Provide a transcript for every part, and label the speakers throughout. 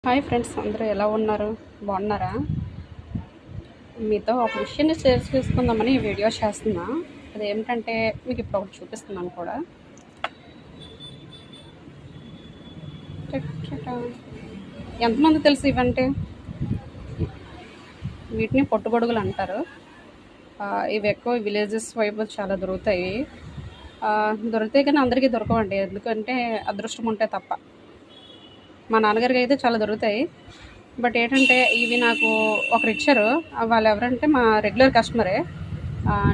Speaker 1: Hi friends, అందరూ ఎలా ఉన్నారు? బాగున్నారా? మీతో ఒక విషయాన్ని షేర్ చేసుకుందామని ఈ వీడియో చేస్తున్నా. అదేమిటంటే మీకు ఇప్పుడు ఒకటి చూపిస్తున్నాను కూడా. ఎంతమంది తెలుసు ఇవంటే? వీటిని పొట్టుగొడుగులు అంటారు. ఇవి ఎక్కువ విలేజెస్ వైపు చాలా దొరుకుతాయి. దొరికితే కానీ అందరికీ దొరకవండి, ఎందుకంటే అదృష్టం ఉంటే తప్ప. మా నాన్నగారికి అయితే చాలా దొరుకుతాయి. బట్ ఏంటంటే ఇవి నాకు ఒకరు ఇచ్చారు. వాళ్ళు ఎవరంటే మా రెగ్యులర్ కస్టమరే.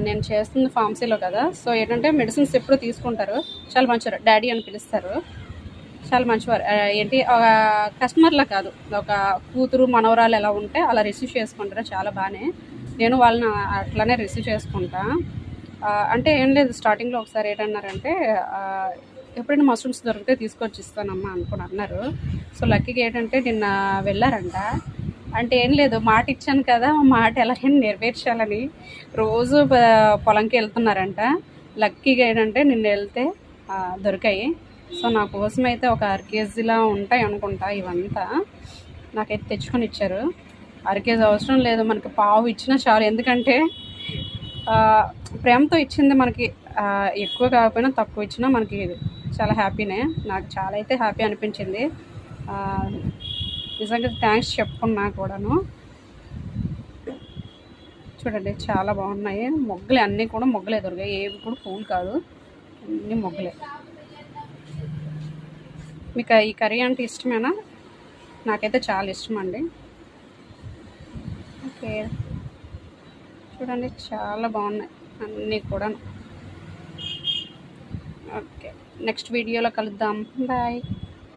Speaker 1: నేను చేస్తుంది ఫార్మసీలో కదా, సో ఏంటంటే మెడిసిన్స్ ఎప్పుడు తీసుకుంటారు. చాలా మంచివారు, డాడీ అని పిలుస్తారు. చాలా మంచివారు. ఏంటి కస్టమర్లా కాదు, ఒక కూతురు మనవరాలు ఎలా ఉంటే అలా రిసీవ్ చేసుకుంటారు చాలా బాగానే. నేను వాళ్ళని అట్లానే రిసీవ్ చేసుకుంటా. అంటే ఏం లేదు, స్టార్టింగ్లో ఒకసారి ఏంటన్నారంటే ఎప్పుడైనా మష్రూమ్స్ దొరికితే తీసుకొచ్చి ఇస్తానమ్మా అనుకుని అన్నారు. సో లక్కీగా ఏంటంటే నిన్న వెళ్ళారంట. అంటే ఏం లేదు, మాట ఇచ్చాను కదా, మాట ఎలాగైనా నెరవేర్చాలని రోజు పొలంకి వెళ్తున్నారంట. లక్కీగా ఏంటంటే నిన్న వెళ్తే దొరికాయి. సో నా కోసం అయితే ఒక 1/2 కేజీలా ఉంటాయి అనుకుంటా. ఇవంతా నాకైతే తెచ్చుకొని ఇచ్చారు. 1/2 కేజీ అవసరం లేదు, మనకి పావు ఇచ్చినా చాలు. ఎందుకంటే ప్రేమతో ఇచ్చింది మనకి. ఎక్కువ కాకపోయినా తక్కువ ఇచ్చినా మనకి చాలా హ్యాపీనే. నాకు చాలా అయితే హ్యాపీ అనిపించింది. నిజంగా థ్యాంక్స్ చెప్పుకున్నా కూడాను. చూడండి చాలా బాగున్నాయి. మొగ్గలే, అన్నీ కూడా మొగ్గలే దొరికాయి. ఏవి కూడా పూలు కాదు, అన్నీ మొగ్గలే. మీకు ఈ కర్రీ అంటే ఇష్టమేనా? నాకైతే చాలా ఇష్టం అండి. ఓకే, చూడండి చాలా బాగున్నాయి అన్నీ కూడా. ఓకే, నెక్స్ట్ వీడియోలో కలుద్దాం. బాయ్.